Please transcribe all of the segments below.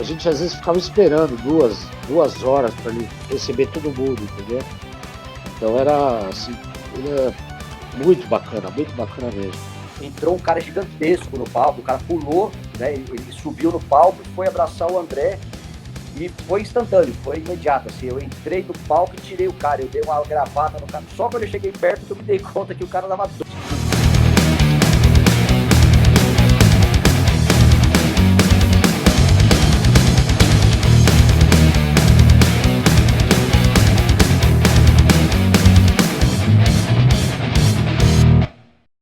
a gente às vezes ficava esperando duas horas para ele receber todo mundo, entendeu? Então era assim, era muito bacana mesmo. Entrou um cara gigantesco no palco, o cara pulou, né? Ele subiu no palco, foi abraçar o André e foi instantâneo, foi imediato. Assim, eu entrei no palco e tirei o cara, eu dei uma gravata no cara. Só quando eu cheguei perto que eu me dei conta que o cara tava doido.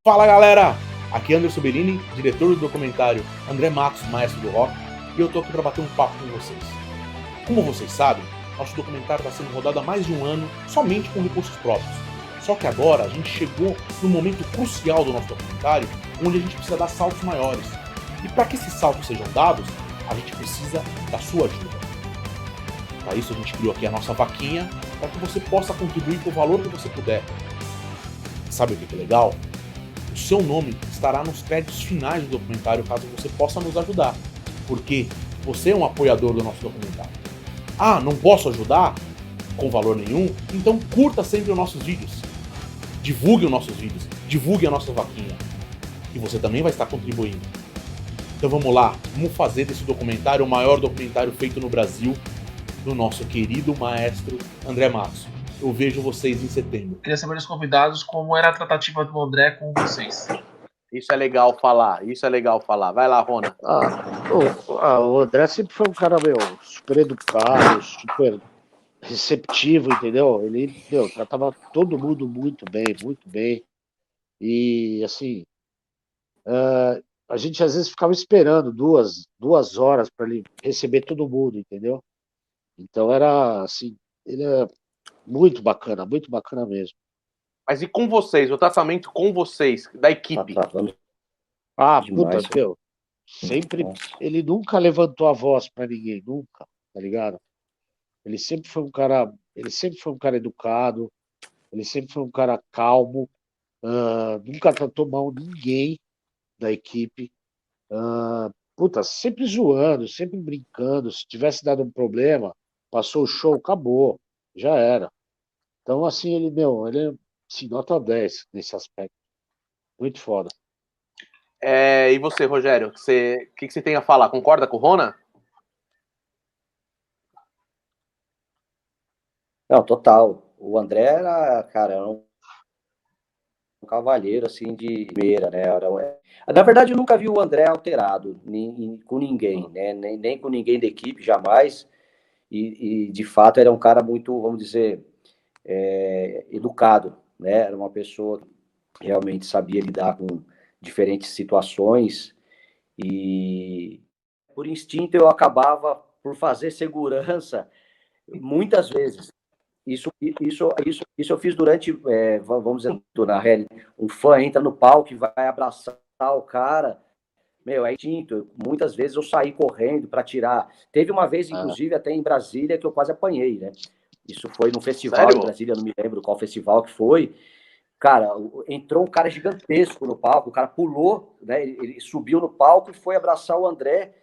Fala galera, aqui é Anderson Bellini, diretor do documentário André Matos, Maestro do Rock, e eu tô aqui para bater um papo com vocês. Como vocês sabem, nosso documentário está sendo rodado há mais de um ano somente com recursos próprios. Só que agora a gente chegou no momento crucial do nosso documentário, onde a gente precisa dar saltos maiores. E para que esses saltos sejam dados, a gente precisa da sua ajuda. Para isso a gente criou aqui a nossa vaquinha, para que você possa contribuir com o valor que você puder. Sabe o que é legal? O seu nome estará nos créditos finais do documentário caso você possa nos ajudar, porque você é um apoiador do nosso documentário. Ah, não posso ajudar com valor nenhum? Então curta sempre os nossos vídeos, divulgue os nossos vídeos, divulgue a nossa vaquinha, e você também vai estar contribuindo. Então vamos lá, vamos fazer desse documentário o maior documentário feito no Brasil, do nosso querido maestro André Matos. Eu vejo vocês em setembro. Queria saber dos convidados como era a tratativa do André com vocês. Isso é legal falar. Vai lá, Rona. O André sempre foi um cara, super educado, super receptivo, entendeu? Ele, tratava todo mundo muito bem. E, assim, a gente às vezes ficava esperando duas horas para ele receber todo mundo, entendeu? Então era, assim, ele é muito bacana mesmo. Mas e com vocês, o tratamento com vocês, da equipe? Demais, sempre, ele nunca levantou a voz para ninguém, nunca, tá ligado? Ele sempre foi um cara educado, ele sempre foi um cara calmo, nunca tratou mal ninguém da equipe, sempre zoando, sempre brincando. Se tivesse dado um problema, passou o show, acabou, já era. Então, assim, ele é assim, nota 10 nesse aspecto. Muito foda. E você, Rogério, o que você tem a falar? Concorda com o Rona? Não, total. O André era, cara, era um cavalheiro, assim, de beira, né? Na verdade, eu nunca vi o André alterado com ninguém, né? Nem com ninguém da equipe, jamais. E, de fato, era um cara muito, vamos dizer, educado, né? Era uma pessoa que realmente sabia lidar com diferentes situações e, por instinto, eu acabava por fazer segurança muitas vezes. Isso eu fiz durante, vamos dizer, na realidade, um fã entra no palco e vai abraçar o cara, é instinto. Muitas vezes eu saí correndo para tirar. Teve uma vez, inclusive, até em Brasília, que eu quase apanhei, né? Isso foi num festival. Sério? Em Brasília, não me lembro qual festival que foi. Cara, entrou um cara gigantesco no palco, o cara pulou, né? Ele subiu no palco e foi abraçar o André.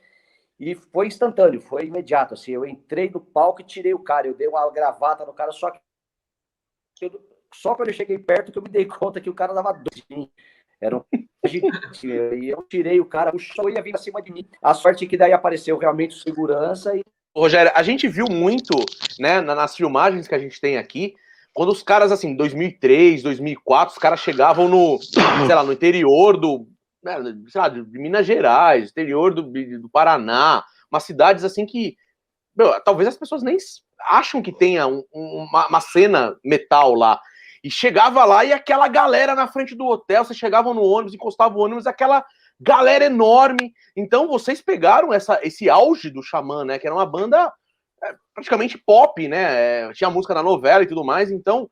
E foi instantâneo, foi imediato. Assim, eu entrei no palco e tirei o cara. Eu dei uma gravata no cara, só quando eu cheguei perto que eu me dei conta que o cara tava doidinho. Era um gigante. E eu tirei o cara, puxou e ia vir acima de mim. A sorte é que daí apareceu realmente o segurança. Rogério, a gente viu muito, né, nas filmagens que a gente tem aqui, quando os caras, assim, 2003, 2004, os caras chegavam no interior de Minas Gerais, interior do Paraná, umas cidades assim que, talvez as pessoas nem acham que tenha uma cena metal lá. E chegava lá e aquela galera na frente do hotel, vocês chegavam no ônibus, encostavam o ônibus, aquela galera enorme. Então vocês pegaram esse auge do Xamã, né, que era uma banda praticamente pop, né, tinha música na novela e tudo mais. Então,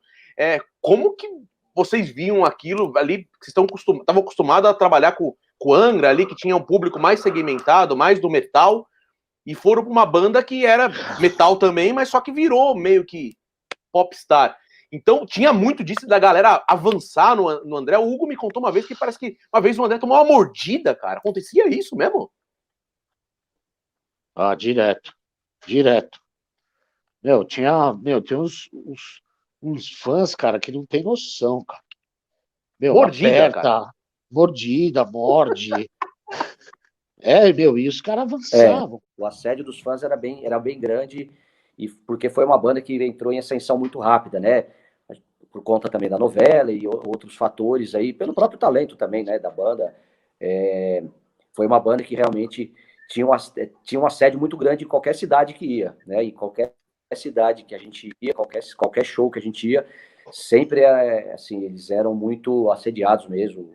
como que vocês viam aquilo ali, que estavam acostumados a trabalhar com o Angra ali, que tinha um público mais segmentado, mais do metal, e foram para uma banda que era metal também, mas só que virou meio que popstar. Então tinha muito disso da galera avançar no André. O Hugo me contou uma vez que parece que uma vez o André tomou uma mordida, cara. Acontecia isso mesmo? Ah, direto, direto. Tem uns fãs, cara, que não tem noção, cara. Mordida, cara. Aperta, mordida, morde. E os caras avançavam. O assédio dos fãs era bem grande, e porque foi uma banda que entrou em ascensão muito rápida, né? Por conta também da novela e outros fatores aí, pelo próprio talento também, né, da banda. Foi uma banda que realmente tinha um assédio muito grande em qualquer cidade que ia, né? Em qualquer cidade que a gente ia, qualquer show que a gente ia, sempre, assim, eles eram muito assediados mesmo.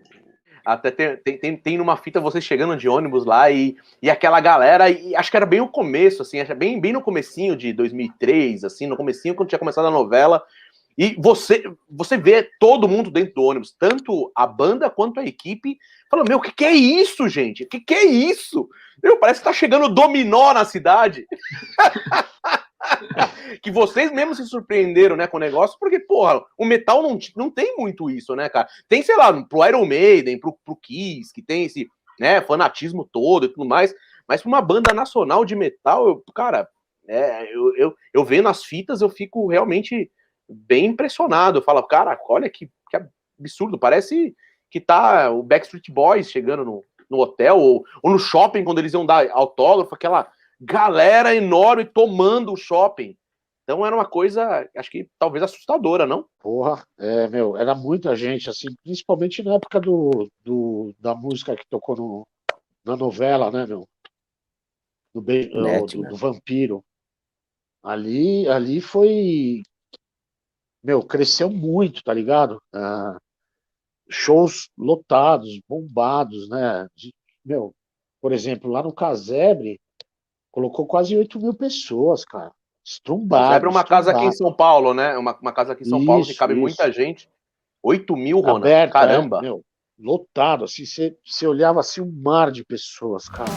Até tem numa fita você chegando de ônibus lá e aquela galera, e acho que era bem o começo, assim, bem no comecinho de 2003, assim, no comecinho quando tinha começado a novela, e você vê todo mundo dentro do ônibus, tanto a banda quanto a equipe, falando, meu, o que é isso, gente? O que é isso? Parece que tá chegando dominó na cidade. Que vocês mesmos se surpreenderam, né, com o negócio, porque, porra, o metal não tem muito isso, né, cara? Tem, sei lá, pro Iron Maiden, pro Kiss, que tem esse, né, fanatismo todo e tudo mais, mas pra uma banda nacional de metal, eu vendo as fitas, eu fico realmente bem impressionado. Eu falo, cara, olha que absurdo, parece que tá o Backstreet Boys chegando no hotel, ou no shopping, quando eles iam dar autógrafo, aquela galera enorme tomando o shopping. Então era uma coisa, acho que talvez assustadora, não? Porra, era muita gente, assim, principalmente na época da música que tocou na novela, né, meu? Do Vampiro. Ali foi. Cresceu muito, tá ligado? Shows lotados, bombados, né? Por exemplo, lá no Casebre, colocou quase 8.000 pessoas, cara. Sempre uma casa aqui em Estrumbado. São Paulo, né? Uma casa aqui em São Paulo que cabe Isso. muita gente. 8.000, Rona. Aberto, Caramba. lotado, assim, você olhava assim um mar de pessoas, cara.